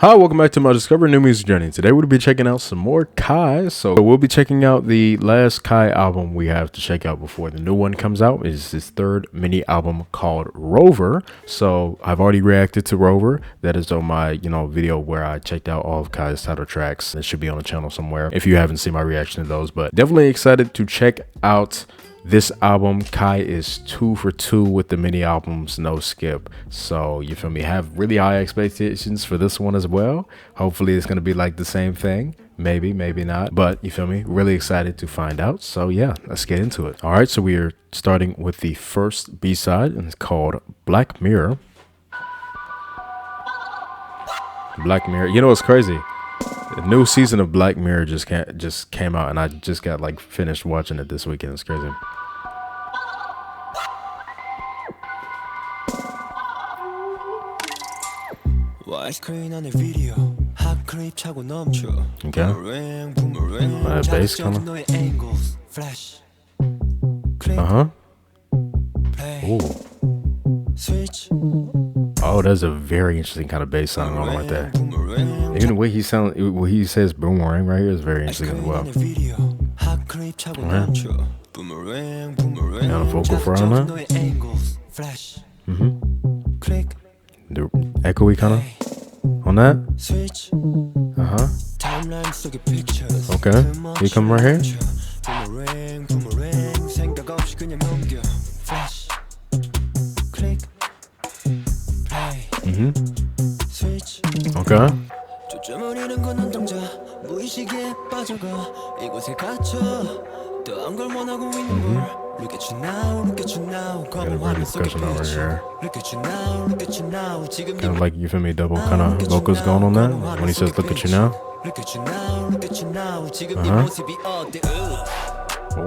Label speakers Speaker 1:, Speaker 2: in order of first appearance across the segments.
Speaker 1: Hi, welcome back to my Discover New Music Journey. Today we'll be checking out some more Kai. So we'll be checking out the last Kai album we have to check out before the new one comes out. It's his third mini album called Rover. So I've already reacted to Rover. That is on my video where I checked out all of Kai's title tracks. It should be on the channel somewhere if you haven't seen my reaction to those. But definitely excited to check out this album. Kai is 2 for 2 with the mini albums, no skip. So you feel me, have really high expectations for this one as well. Hopefully it's gonna be like the same thing, maybe not, but you feel me, really excited to find out. So yeah, let's get into it. All right, so we are starting with the first B-side, and it's called Black Mirror. Black Mirror, you know what's crazy, the new season of Black Mirror just came out, and I just got like finished watching it this weekend. It's crazy. Okay. Bass kinda. Ooh. Oh, that's a very interesting kind of bass sound going on right there. Even the way he says boomerang right here is very interesting as well. And a vocal fry on that. The echoey kind of on that. Okay, he come right here. Okay. Kind of like, you feel me, double kind of vocals going on that when he says look at you now.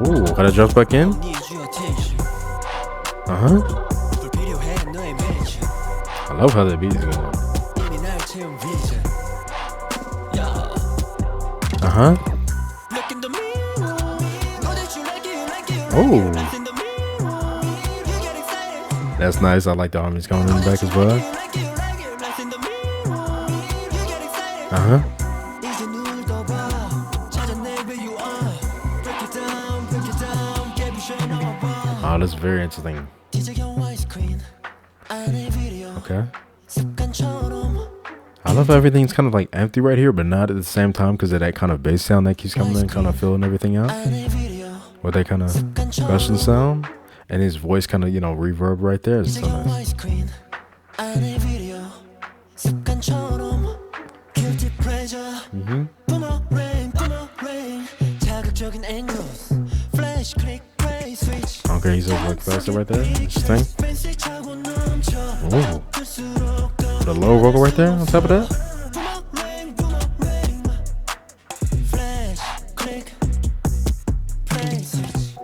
Speaker 1: Ooh, how that drops back in. I love how the beat is going. Oh, that's nice. I like the harmonies going in the back as well. Oh, that's very interesting. Okay. I love how everything's kind of like empty right here, but not at the same time because of that kind of bass sound that keeps coming in, kind of filling everything out with that kind of percussion sound, and his voice kind of, reverb right there. It's so nice. Okay, he's over like faster right there. Interesting. Ooh. The low vocal right there on top of that.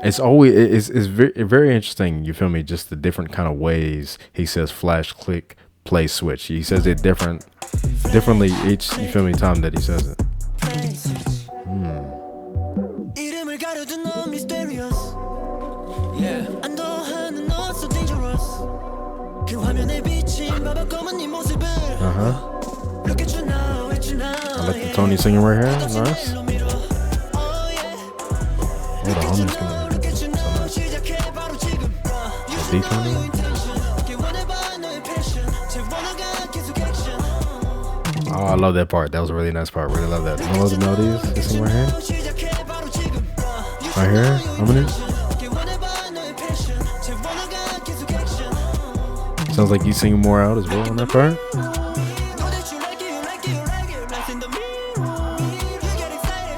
Speaker 1: It's very interesting, you feel me, just the different kind of ways he says flash, click, play, switch. He says it differently each, you feel me, time that he says it. I like the Tony singing right here. Nice. Oh, the harmonies coming in. So nice. The beat coming in. Oh, I love that part. That was a really nice part. Really love that. I love the melodies. This one right here. Right here. Harmonies. Sounds like you sing more out as well on that part.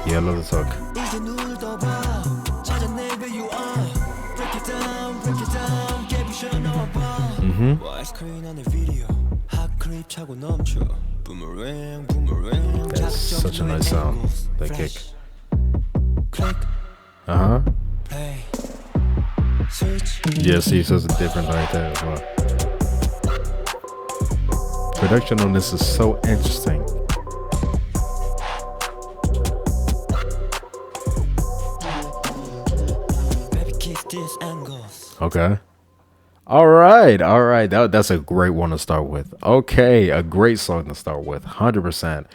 Speaker 1: Yeah, I love this hook. That's such a nice sound. That kick. Yeah, see, so it's different right there as well. Production on this is so interesting. Okay. All right. That's a great one to start with. Okay, a great song to start with. 100%.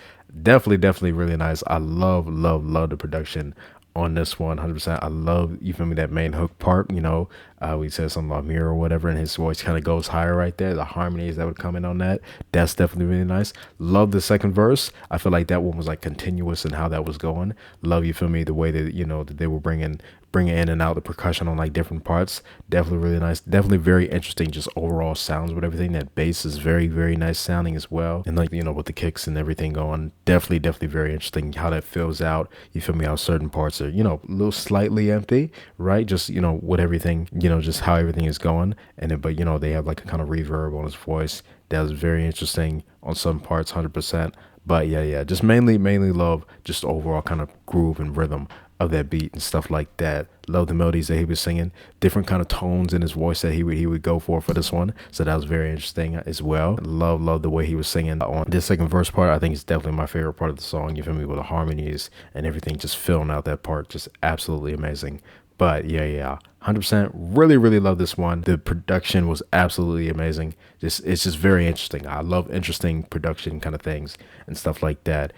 Speaker 1: Definitely really nice. I love the production on this one. 100%. I love, you feel me, that main hook part. We said something about mirror or whatever, and his voice kind of goes higher right there. The harmonies that would come in on that. That's definitely really nice. Love the second verse. I feel like that one was like continuous in how that was going. Love, you feel me, the way that that they were bringing in and out the percussion on like different parts. Definitely really nice. Definitely very interesting, just overall sounds with everything. That bass is very nice sounding as well, and like with the kicks and everything going. Definitely very interesting how that fills out, you feel me, how certain parts are a little slightly empty, right? Just with everything, just how everything is going. And then but they have like a kind of reverb on his voice that was very interesting on some parts. 100%. But yeah, just mainly love just overall kind of groove and rhythm of that beat and stuff like that. Love the melodies that he was singing, different kind of tones in his voice that he would go for this one. So that was very interesting as well. Love the way he was singing on this second verse part. I think it's definitely my favorite part of the song. You feel me, with the harmonies and everything, just filling out that part, just absolutely amazing. But yeah, 100%. Really love this one. The production was absolutely amazing. It's just very interesting. I love interesting production kind of things and stuff like that.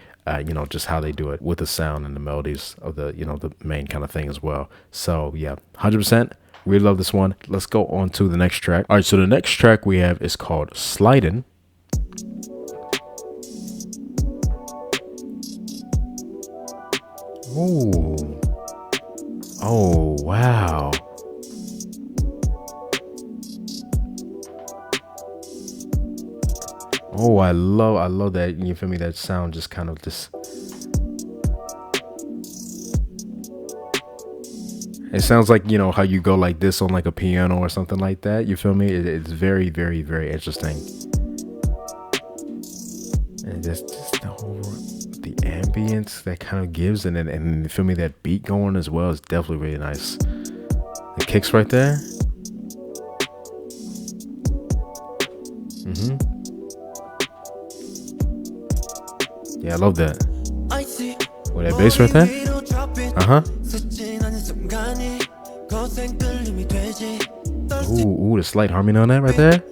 Speaker 1: Just how they do it with the sound and the melodies of the the main kind of thing as well. So yeah, 100%. Really love this one. Let's go on to the next track. All right, so the next track we have is called Slidin. Ooh. Oh, wow. Oh, I love that. You feel me? That sound just kind of just. It sounds like, how you go like this on like a piano or something like that. You feel me? It's very interesting. And just the whole, the ambience that kind of gives, and you feel me, that beat going as well is definitely really nice. The kicks right there. Yeah, I love that. Oh, that bass right there. Ooh, the slight harmony on that right there.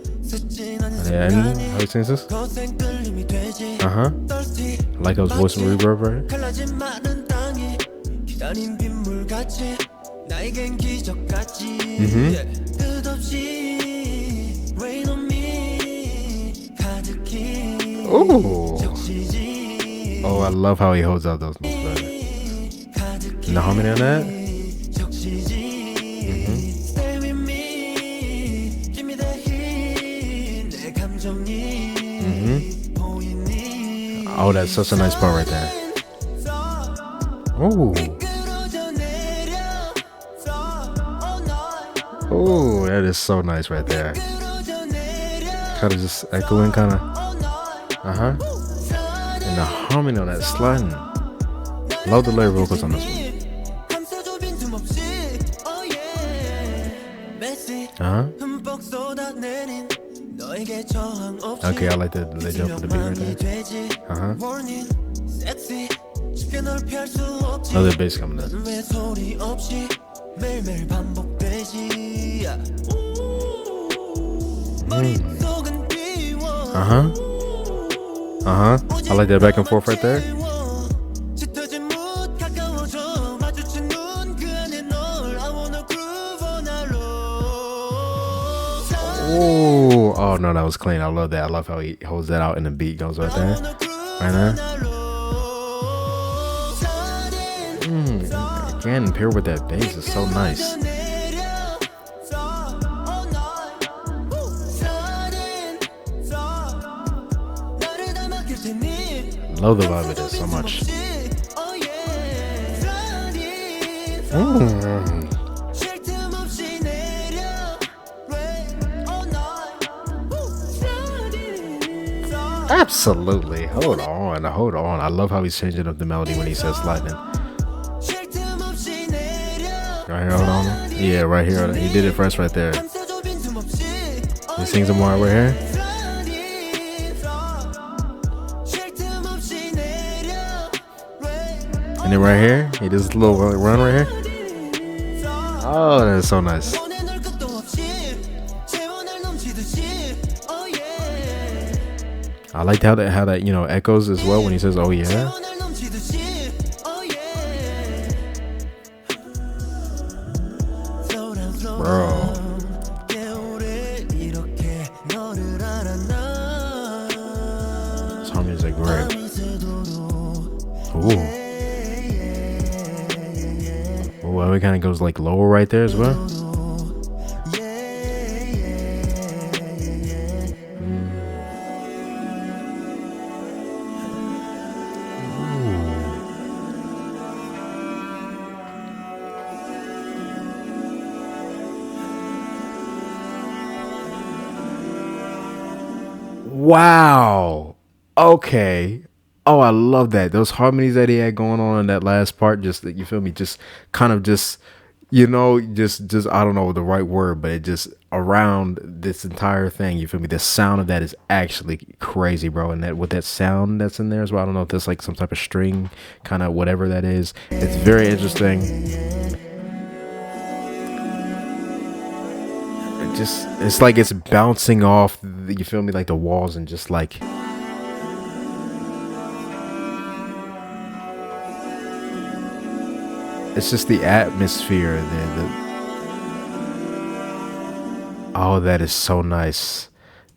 Speaker 1: Yeah, how he sings this. I like how his voice and reverb right here. Ooh. Oh, I love how he holds out those notes better. And the harmony on that. Oh, that's such a nice part right there. Oh. Oh, that is so nice right there. Kind of just echoing, kind of. And the harmony on that sliding. Love the layer vocals on this one. Okay, I like that. They jump with the beat right there. Another bass coming in. I like that back and forth right there. Oh no, that was clean. I love that. I love how he holds that out and the beat goes right there. Right there. Again, paired with that bass is so nice. Love the vibe of this so much. Absolutely. Hold on. I love how he's changing up the melody when he says Slidin. Right here, hold on. Yeah, right here. He did it first right there. He sings some more right here. And then right here, he does a little run right here. Oh, that is so nice. I liked how that you know echoes as well when he says, "Oh yeah." Bro. This harmony is like great. Ooh. Well, it kind of goes like lower right there as well. Wow. Okay. Oh, I love that. Those harmonies that he had going on in that last part, just you feel me, just kind of just just I don't know the right word, but it just around this entire thing, you feel me? The sound of that is actually crazy, bro. And that with that sound that's in there as well. I don't know if that's like some type of string, kind of whatever that is. It's very interesting. It's like it's bouncing off you feel me, like the walls, and just like it's just the atmosphere there. Oh, that is so nice.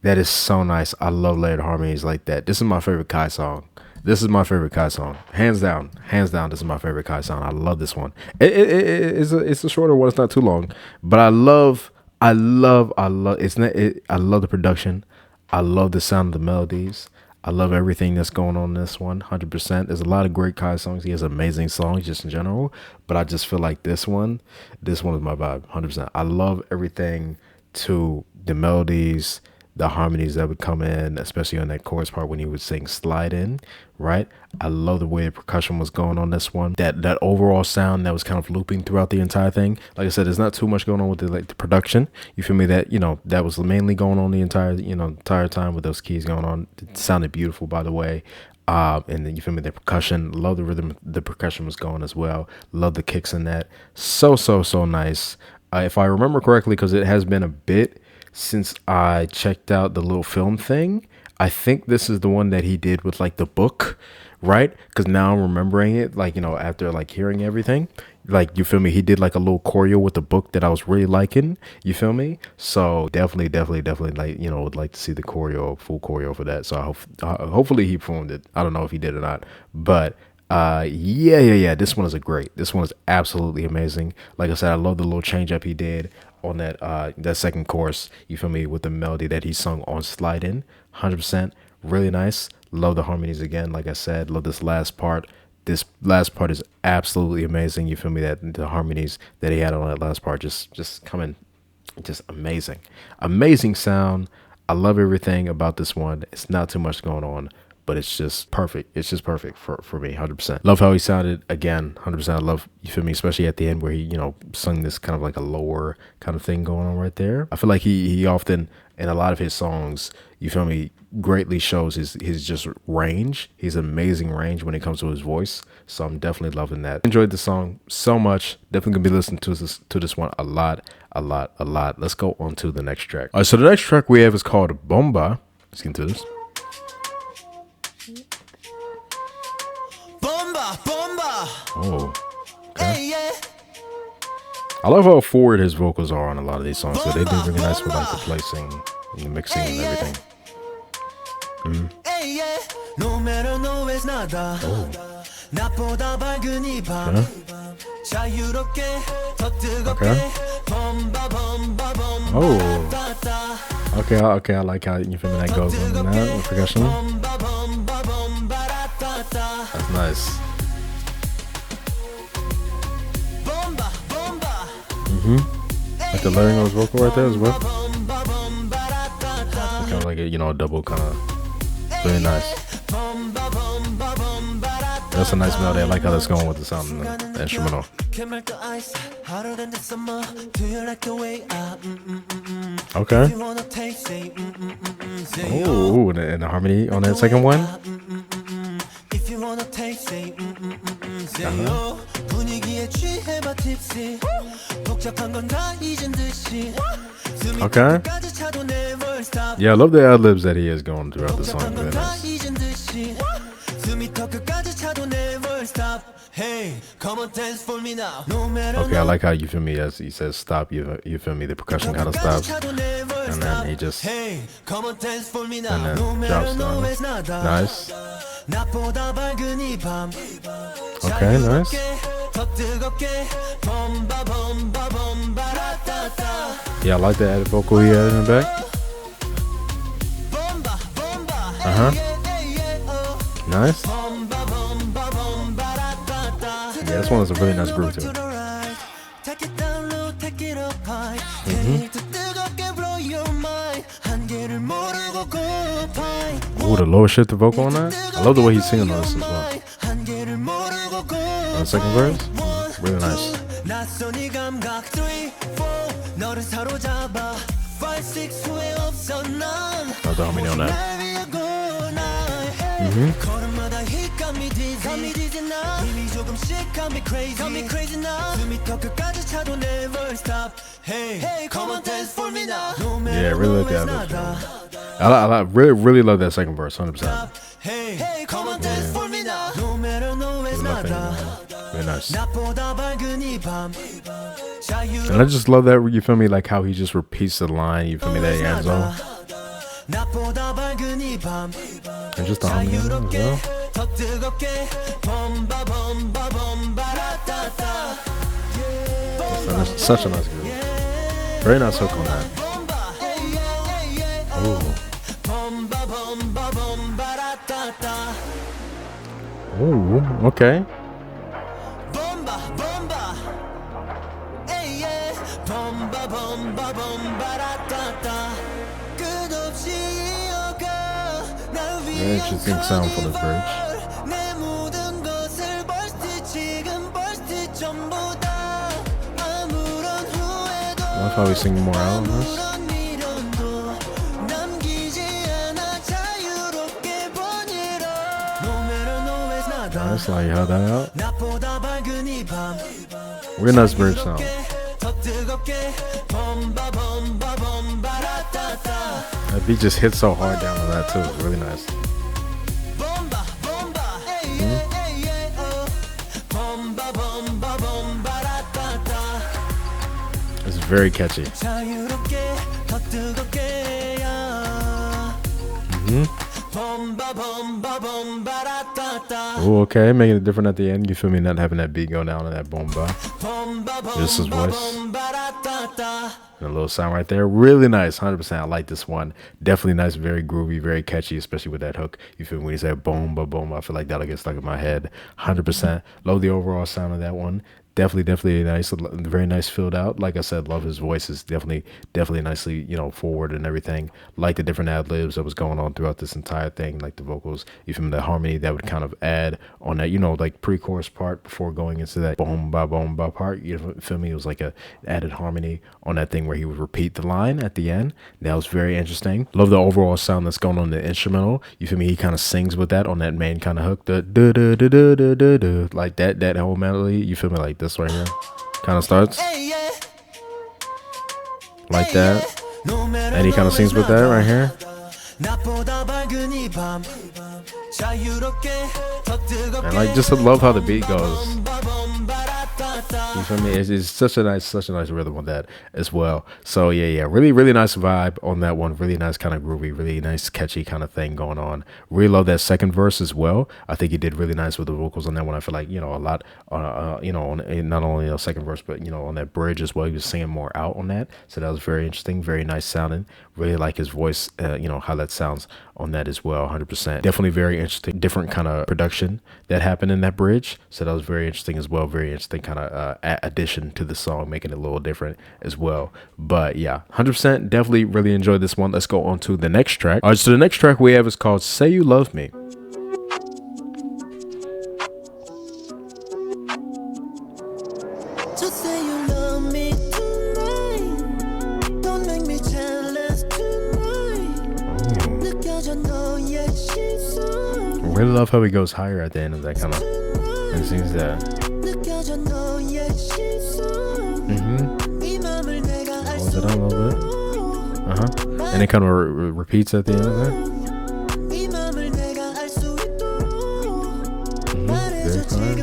Speaker 1: That is so nice. I love layered harmonies like that. This is my favorite Kai song. This is my favorite Kai song, hands down. Hands down, this is my favorite Kai song. I love this one. It's a shorter one. It's not too long, but I love. It's not. I love the production. I love the sound of the melodies. I love everything that's going on in this one. 100%. There's a lot of great Kai songs. He has amazing songs just in general, but I just feel like this one is my vibe. 100%. I love everything to the melodies, the harmonies that would come in, especially on that chorus part when he would sing Slidin, right? I love the way the percussion was going on this one. That overall sound that was kind of looping throughout the entire thing. Like I said, there's not too much going on with the production. You feel me? That, that was mainly going on the entire time with those keys going on. It sounded beautiful, by the way. And then you feel me, the percussion, love the rhythm the percussion was going as well. Love the kicks in that. So nice. If I remember correctly, because it has been a bit since I checked out the little film thing, I think this is the one that he did with like the book, right? Because now I'm remembering it, like, after like hearing everything, like, you feel me, he did like a little choreo with the book that I was really liking, you feel me? So definitely like, would like to see the full choreo for that. So hopefully he performed it. I don't know if he did or not, but yeah, this one is absolutely amazing. Like I said, I love the little change up he did on that second chorus, you feel me, with the melody that he sung on Slidin. 100% really nice. Love the harmonies again. Like I said, love this last part. This last part is absolutely amazing, you feel me, that the harmonies that he had on that last part just coming, just amazing sound. I love everything about this one. It's not too much going on, but it's just perfect. It's just perfect for me. 100%. Love how he sounded again. 100%. I love, you feel me, especially at the end where he, sung this kind of like a lower kind of thing going on right there. I feel like he often, in a lot of his songs, you feel me, greatly shows his just range. He's amazing range when it comes to his voice. So I'm definitely loving that. Enjoyed the song so much. Definitely gonna be listening to this one a lot. Let's go on to the next track. All right, so the next track we have is called Bomba. Let's get into this. Oh, okay. I love how forward his vocals are on a lot of these songs. So they do really nice with like the placing and the mixing and everything. Okay, I like how you feel that goes on that percussion. That's nice. Like the layering of his vocal right there as well. Kind of like a double kind of really nice. That's a nice melody. I like how that's going with the sound and the instrumental. Okay. Oh, and the harmony on that second one. Okay. Yeah, I love the ad libs that he is going throughout the song. Really nice. Okay, I like how you feel me as he says stop. You feel me? The percussion kind of stops, and then he just and then drops down. Nice. Okay, nice. Yeah, I like the added vocal he had in the back. Nice. Yeah, this one is a really nice groove too. Ooh, the lower shifted vocal on that. I love the way he's singing on this as well. On the second verse, really nice. I'll dominate on that. Yeah, really like that. I really love that second verse, 100%. Yeah. Very nice. And I just love that, you feel me, like how he just repeats the line, you feel me, that he ends on. And just the harmony as well. That's such a nice groove. Very nice hook on that. Ooh, okay. Very interesting sound for the bridge. I'll probably sing more out on this. Nice, like you held that out. Really nice bridge sound. That beat just hits so hard down on that too. It's really nice. It's very catchy. Oh, okay, making it different at the end. You feel me? Not having that beat go down in that bomba. Just his voice. And a little sound right there. Really nice. 100%. I like this one. Definitely nice. Very groovy. Very catchy, especially with that hook. You feel me? When you say bomba, bomba, I feel like that'll get stuck in my head. 100%. Love the overall sound of that one. Definitely nice, very nice filled out. Like I said, love his voice is definitely nicely, you know, forward and everything. Like the different ad libs that was going on throughout this entire thing, like the vocals, you feel me, the harmony that would kind of add on that, you know, like pre-chorus part before going into that bomba part. You feel me? It was like a added harmony on that thing where he would repeat the line at the end. That was very interesting. Love the overall sound that's going on in the instrumental. You feel me? He kind of sings with that on that main kind of hook, the like that whole melody. You feel me? Like this right here kind of starts like that, and he kind of sings with that right here. And like, just love how the beat goes. You feel me? It's such a nice rhythm on that as well. So yeah, really nice vibe on that one. Really nice, kind of groovy, really nice, catchy kind of thing going on. Really love that second verse as well. I think he did really nice with the vocals on that one. I feel like, you know, a lot, you know, on not only the second verse, but you know, on that bridge as well. He was singing more out on that, so that was very interesting, very nice sounding. Really like his voice, you know, how that sounds on that as well. 100%. Definitely very interesting, different kind of production that happened in that bridge. So that was very interesting as well. Very interesting kind of addition to the song, making it a little different as well. But yeah, 100% definitely really enjoyed this one. Let's go on to the next track. All right, so the next track we have is called Say You Love Me. Really love how he goes higher at the end of that kind of, and sings that. Holds it on a little bit. And it kind of repeats at the end of that. Very fine.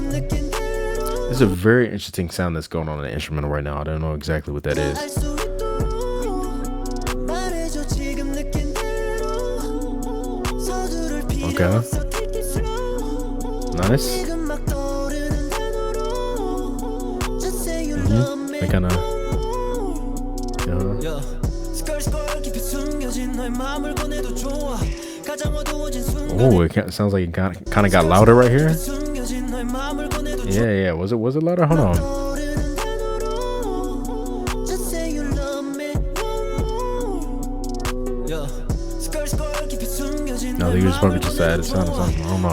Speaker 1: It's a very interesting sound that's going on in the instrumental right now. I don't know exactly what that is. Okay. Nice. They kind of. Oh, it sounds like it kind of got louder right here. Yeah. Was it louder? Hold on. No, they was probably just added sound or something. I don't know.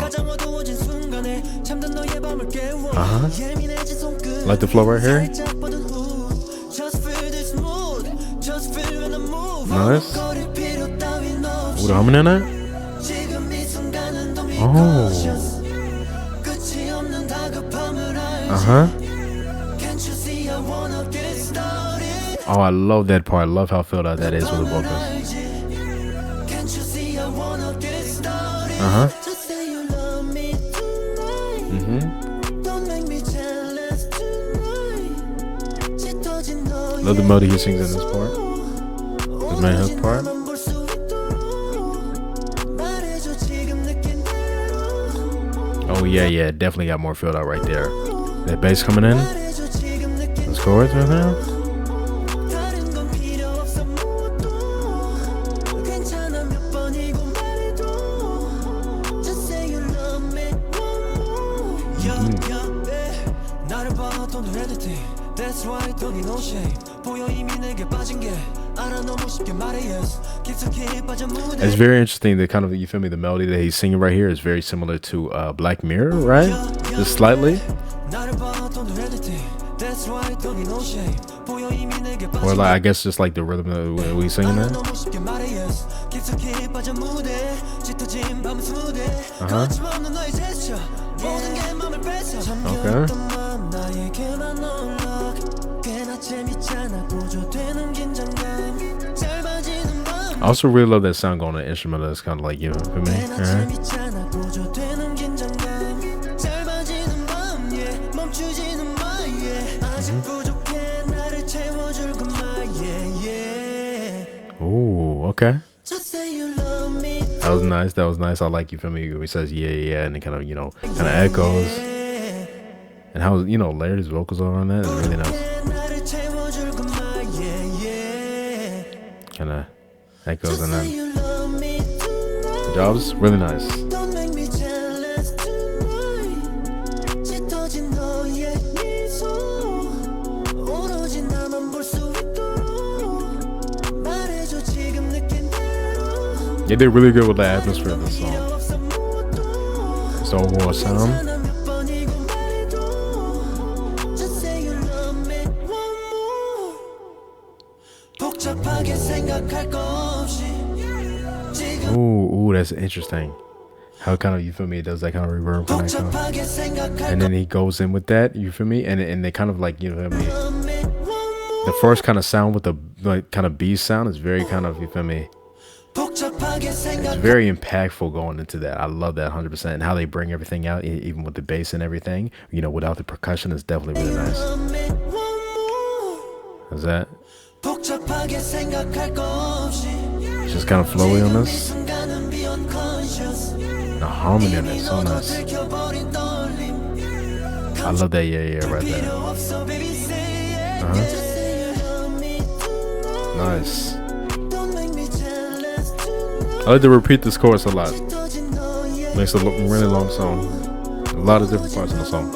Speaker 1: Like the flow right here. Nice. With the humming in it. Oh. Oh, I love that part. I love how filled out that is with the vocals. Love the melody he sings in this part. The main hook part. Oh yeah, definitely got more filled out right there. That bass coming in. Those chords right now. It's very interesting. The kind of, you feel me, the melody that he's singing right here is very similar to Black Mirror, right? Just slightly. Or like, I guess just like the rhythm that we singing there. Okay. I also really love that sound going on the instrument. That's kind of like, you know, for me. Oh, okay. That was nice. That was nice. I like, you feel me? He says yeah, and it kind of, you know, kind of echoes. And how, you know, layered his vocals are on that is really nice. Kind of echoes and then the jobs really nice. Yeah, they're really good with the atmosphere of the song. It's the overall sound. Ooh, that's interesting. How kind of, you feel me, it does that kind of reverb kind of, and then he goes in with that, you feel me, and they kind of like, you feel me, the first kind of sound with the like kind of B sound is very kind of, you feel me, it's very impactful going into that. I love that 100%, and how they bring everything out, even with the bass and everything, you know, without the percussion, is definitely really nice. How's that? Just kind of flowy on this. The harmony in it, so nice. I love that yeah right there. Nice. I like to repeat this chorus a lot. Makes a really long song. A lot of different parts in the song.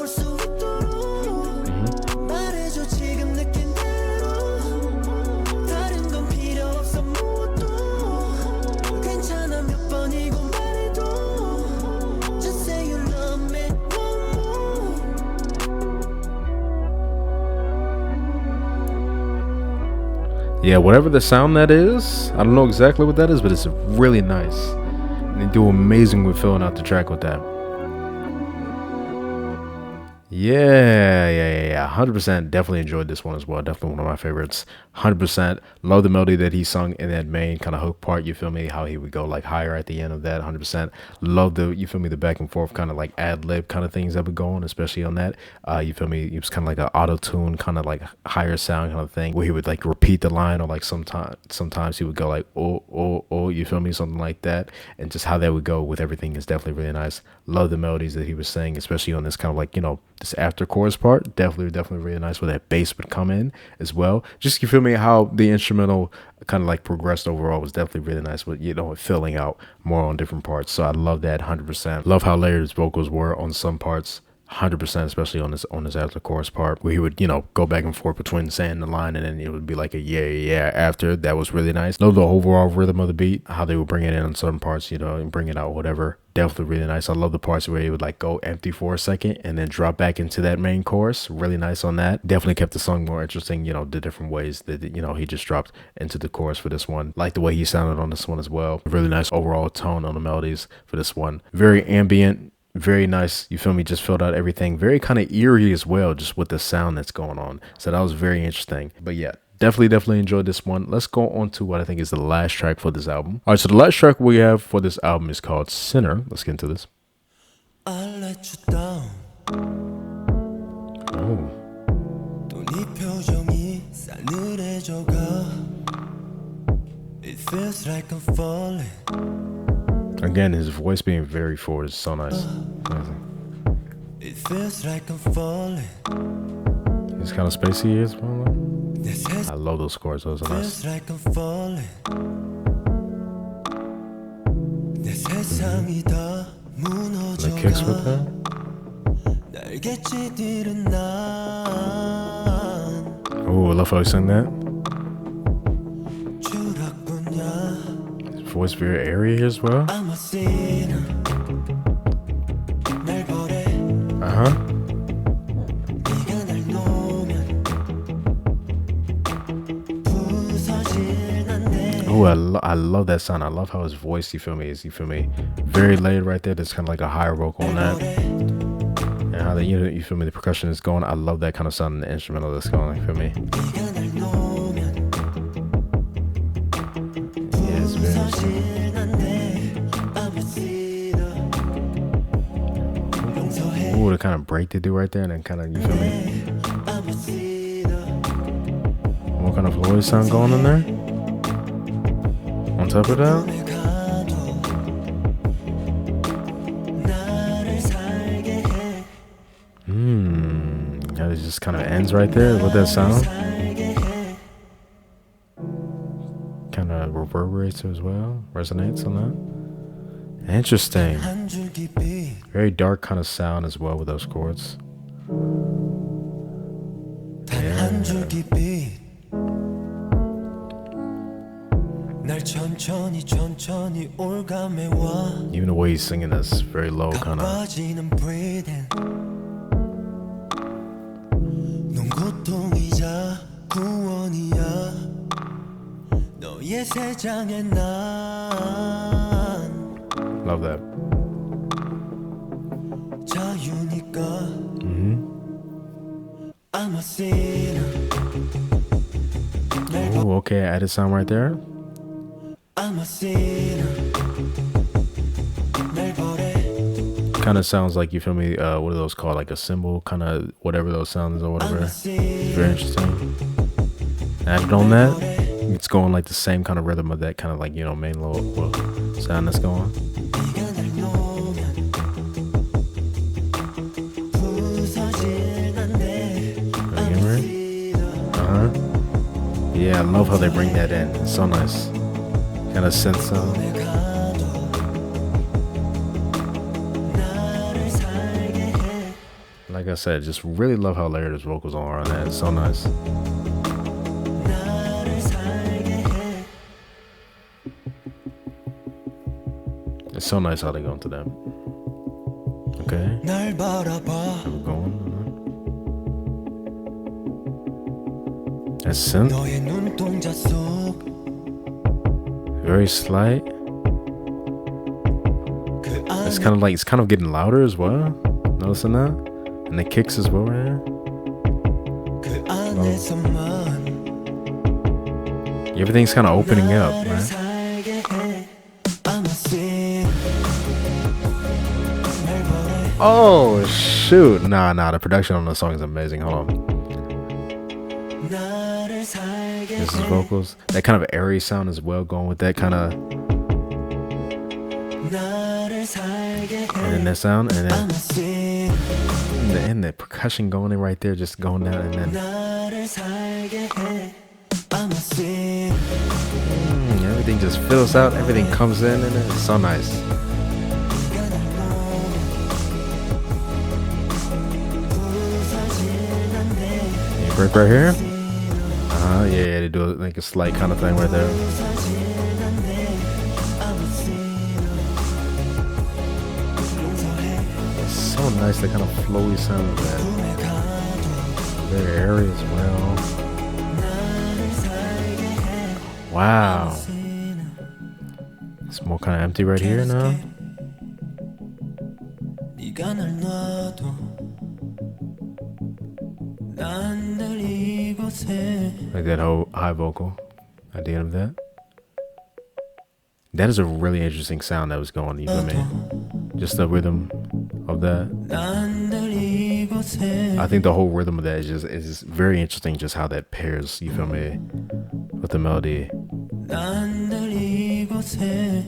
Speaker 1: Yeah, whatever the sound that is, I don't know exactly what that is, but it's really nice. And they do amazing with filling out the track with that. Yeah. 100% definitely enjoyed this one as well. Definitely one of my favorites. 100% love the melody that he sung in that main kind of hook part. You feel me? How he would go like higher at the end of that. 100% love the, you feel me, the back and forth kind of like ad lib kind of things that would go on, especially on that. You feel me? It was kind of like an auto tune, kind of like higher sound kind of thing where he would like repeat the line, or like sometimes he would go like, oh, you feel me? Something like that. And just how that would go with everything is definitely really nice. Love the melodies that he was saying, especially on this kind of like, you know, this after chorus part. Definitely really nice where that bass would come in as well. Just, you feel me, how the instrumental kind of like progressed overall was definitely really nice with, you know, filling out more on different parts. So I love that 100%. Love how layered his vocals were on some parts. 100%, especially on this after chorus part where he would, you know, go back and forth between saying the line and then it would be like a yeah after. That was really nice. Love the overall rhythm of the beat, how they would bring it in on certain parts, you know, and bring it out, whatever. Definitely really nice. I love the parts where he would like go empty for a second and then drop back into that main chorus. Really nice on that. Definitely kept the song more interesting, you know, the different ways that, you know, he just dropped into the chorus for this one. Like the way he sounded on this one as well. Really nice overall tone on the melodies for this one. Very ambient, very nice. You feel me? Just filled out everything. Very kind of eerie as well, just with the sound that's going on. So that was very interesting. But yeah, definitely enjoyed this one. Let's go on to what I think is the last track for this album. All right, so the last track we have for this album is called Sinner. Let's get into this.
Speaker 2: I'll let you down.
Speaker 1: Oh.
Speaker 2: It feels like I'm falling.
Speaker 1: Again, his voice being very forward is so nice.
Speaker 2: It feels like I'm falling.
Speaker 1: He's kind of spacey as well. I love those chords. Those are nice.
Speaker 2: Feels like I'm falling.
Speaker 1: The kicks with that. Oh, I love how he sang that. His voice very airy as well. Oh, I love that sound. I love how his voice, you feel me, is, you feel me, very layered right there. There's kind of like a higher vocal on that. And how the, you feel me, the percussion is going. I love that kind of sound in the instrumental that's going, you feel me? Yeah, it's very interesting. Ooh, the kind of break they do right there, and then kind of, you feel me? What kind of voice sound going in there? On top of that, it just kind of ends right there with that sound. Kind of reverberates as well, resonates on that. Interesting. Very dark kind of sound as well with those chords. Yeah. Even the way he's singing is very low, kind of. Love that. Oh, okay, added sound right there. Kind of sounds like, you feel me, what are those called, like a cymbal, kind of whatever those sounds or whatever. Very interesting. Added on that, it's going like the same kind of rhythm of that kind of like, you know, main little sound that's going. Yeah, I love how they bring that in. It's so nice. Kind of synth sound. Like I said, just really love how layered his vocals are on that. It's so nice. It's so nice how they go into that. Okay. We're going. That's synth. Very slight. It's kind of getting louder as well. Noticing that? And the kicks as well right here.
Speaker 2: 그 안에서만
Speaker 1: Everything's kind of opening up,
Speaker 2: 나를
Speaker 1: right?
Speaker 2: 살게 해. I'm a sin. 날 보내.
Speaker 1: Oh shoot! Nah, the production on the song is amazing. Hold on.
Speaker 2: 나를 살게
Speaker 1: This is
Speaker 2: 해.
Speaker 1: vocals. That kind of airy sound as well, going with that kind of,
Speaker 2: 나를 살게 해.
Speaker 1: and then that sound, and
Speaker 2: I'm
Speaker 1: then
Speaker 2: a sin.
Speaker 1: and the percussion going in right there, just going down, and then
Speaker 2: 나를 살게 해. I'm a sin.
Speaker 1: everything just fills out. Everything comes in, and it's so nice. You break right here. Yeah, they do like a slight kind of thing right there. It's so nice, the kind of flowy sound of that. Very airy as well. Wow. It's more kind of empty right here now.
Speaker 2: 네가 날 놔도 난 늘 이곳에.
Speaker 1: Like that whole high vocal at the end of that. That is a really interesting sound that was going, you feel me? Just the rhythm of that.
Speaker 2: 난 늘 이곳에.
Speaker 1: I think the whole rhythm of that is very interesting, just how that pairs, you feel me, with the melody.
Speaker 2: 난 늘 이곳에.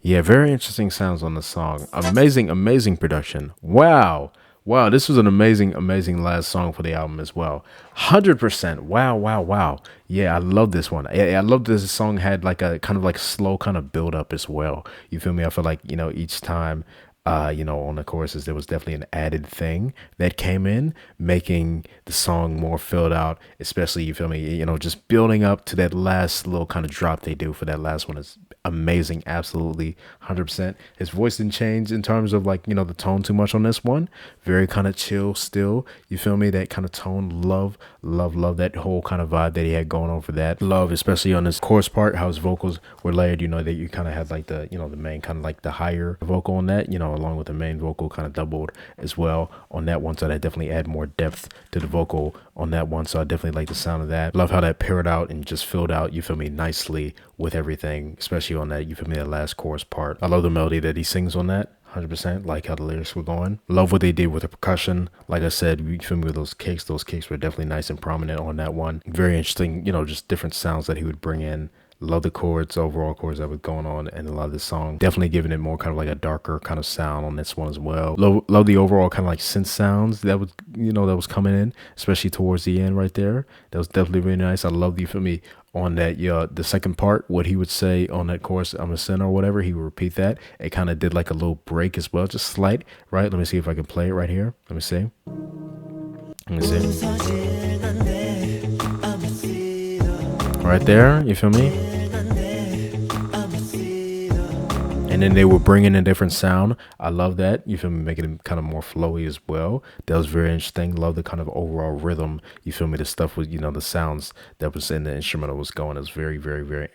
Speaker 1: Yeah, very interesting sounds on the song. Amazing production. Wow, this was an amazing last song for the album as well. 100%. Wow. Yeah, I love this one. I love this song had like a kind of like slow kind of build up as well. You feel me? I feel like, each time on the choruses, there was definitely an added thing that came in, making the song more filled out, especially, you feel me, just building up to that last little kind of drop they do for that last one is amazing. Absolutely 100%. His voice didn't change in terms of like, the tone too much on this one. Very kind of chill still, you feel me, that kind of tone. Love that whole kind of vibe that he had going on for that. Love, especially on this chorus part, how his vocals were layered, that you kind of had like the, the main kind of like the higher vocal on that, along with the main vocal kind of doubled as well on that one. So that definitely add more depth to the vocal on that one. So I definitely like the sound of that. Love how that paired out and just filled out, you feel me, nicely with everything, especially on that, you feel me, that last chorus part. I love the melody that he sings on that. 100%, like how the lyrics were going. Love what they did with the percussion. Like I said, you feel me, with those kicks were definitely nice and prominent on that one. Very interesting, just different sounds that he would bring in. Love the chords, overall chords that was going on, and a lot of the song. Definitely giving it more kind of like a darker kind of sound on this one as well. Love the overall kind of like synth sounds that was, that was coming in, especially towards the end right there. That was definitely really nice. I love, you feel me, on that, the second part, what he would say on that chorus, I'm a sinner or whatever, he would repeat that. It kind of did like a little break as well, just slight, right? Let me see if I can play it right here. Let me see. Right there, you feel me? And then they were bringing a different sound. I love that. You feel me? Making it kind of more flowy as well. That was very interesting. Love the kind of overall rhythm. You feel me? The stuff with, the sounds that was in the instrumental was going. It was very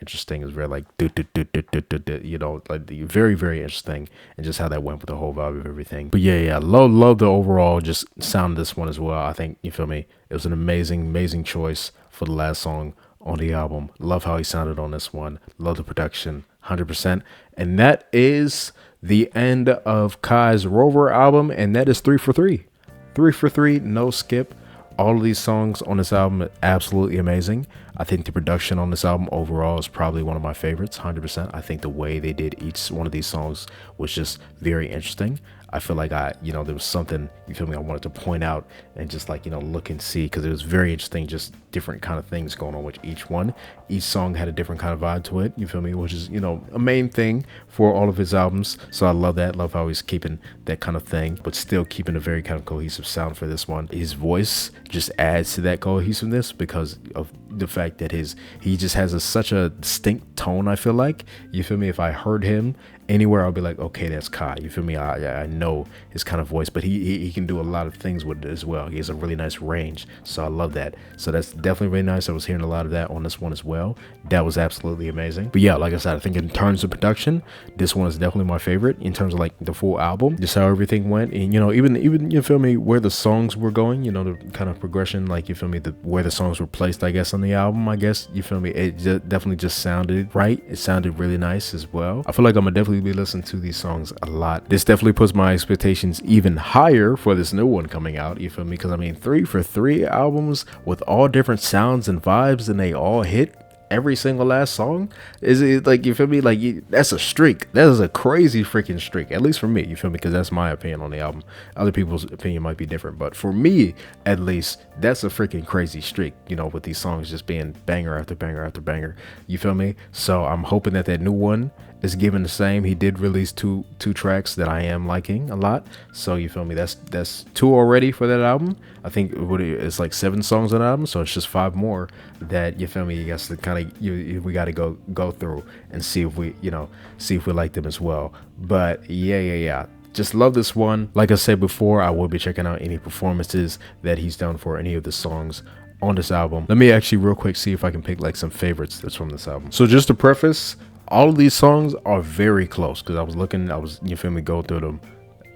Speaker 1: interesting. It was very like, like very, very interesting. And just how that went with the whole vibe of everything. But yeah. Love the overall just sound of this one as well. I think, you feel me? It was an amazing choice for the last song on the album. Love how he sounded on this one. Love the production. 100%. And that is the end of Kai's Rover album, and that is 3 for 3. 3 for 3, no skip. All of these songs on this album are absolutely amazing. I think the production on this album overall is probably one of my favorites. 100%. I think the way they did each one of these songs was just very interesting. I feel like there was something, you feel me, I wanted to point out and just like, look and see, because it was very interesting, just different kind of things going on with each one. Each song had a different kind of vibe to it, you feel me, which is, a main thing for all of his albums. So I love that. Love how he's keeping that kind of thing, but still keeping a very kind of cohesive sound for this one. His voice just adds to that cohesiveness because of the fact that he just has such a distinct tone. I feel like, you feel me, if I heard him anywhere, I'll be like, okay, that's Kai. You feel me? I know his kind of voice, but he can do a lot of things with it as well. He has a really nice range, so I love that. So that's definitely really nice. I was hearing a lot of that on this one as well. That was absolutely amazing. But yeah, like I said, I think in terms of production, this one is definitely my favorite in terms of like the full album, just how everything went. And you know, even you feel me, where the songs were going, you know, the kind of progression, like you feel me, where the songs were placed, I guess, on the album, I guess, you feel me, it definitely just sounded right. It sounded really nice as well. I feel like I'm gonna definitely be listening to these songs a lot. This definitely puts my expectations even higher for this new one coming out, you feel me, because I mean 3 for 3 albums with all different sounds and vibes, and they all hit every single last song. Is it like, you feel me, like that's a streak. That is a crazy freaking streak, at least for me, you feel me, because that's my opinion on the album. Other people's opinion might be different, but for me at least, that's a freaking crazy streak, you know, with these songs just being banger after banger after banger, you feel me. So I'm hoping that new one is given the same. He did release two tracks that I am liking a lot, so you feel me, that's 2 already for that album. I think it's like 7 songs on the album, so it's just 5 more that, you feel me, you guys to kind of, we got to go through and see if we, you know, see if we like them as well. But yeah, just love this one. Like I said before, I will be checking out any performances that he's done for any of the songs on this album. Let me actually real quick see if I can pick like some favorites that's from this album. So just to preface, all of these songs are very close, because I was you feel me, go through them.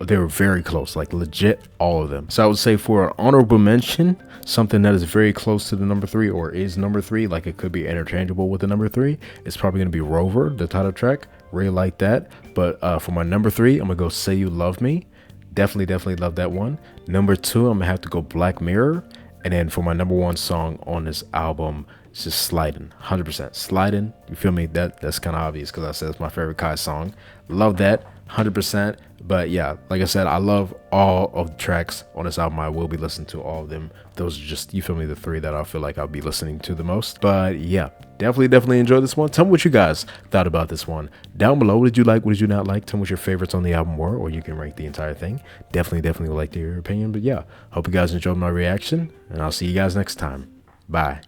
Speaker 1: They were very close, like legit all of them. So I would say for an honorable mention, something that is very close to the number 3 or is number 3, like it could be interchangeable with the number 3, it's probably going to be Rover, the title track. Really like that. But for my number 3, I'm gonna go Say You Love Me. Definitely love that one. Number 2, I'm gonna have to go Black Mirror. And then for my number 1 song on this album, it's just Slidin. 100% Slidin. You feel me? That's kind of obvious, because I said it's my favorite Kai song. Love that 100%. But yeah, like I said, I love all of the tracks on this album. I will be listening to all of them. Those are just, you feel me, the 3 that I feel like I'll be listening to the most. But yeah, definitely enjoyed this one. Tell me what you guys thought about this one down below. What did you like? What did you not like? Tell me what your favorites on the album were, or you can rank the entire thing. Definitely would like to hear your opinion. But yeah, hope you guys enjoyed my reaction, and I'll see you guys next time. Bye.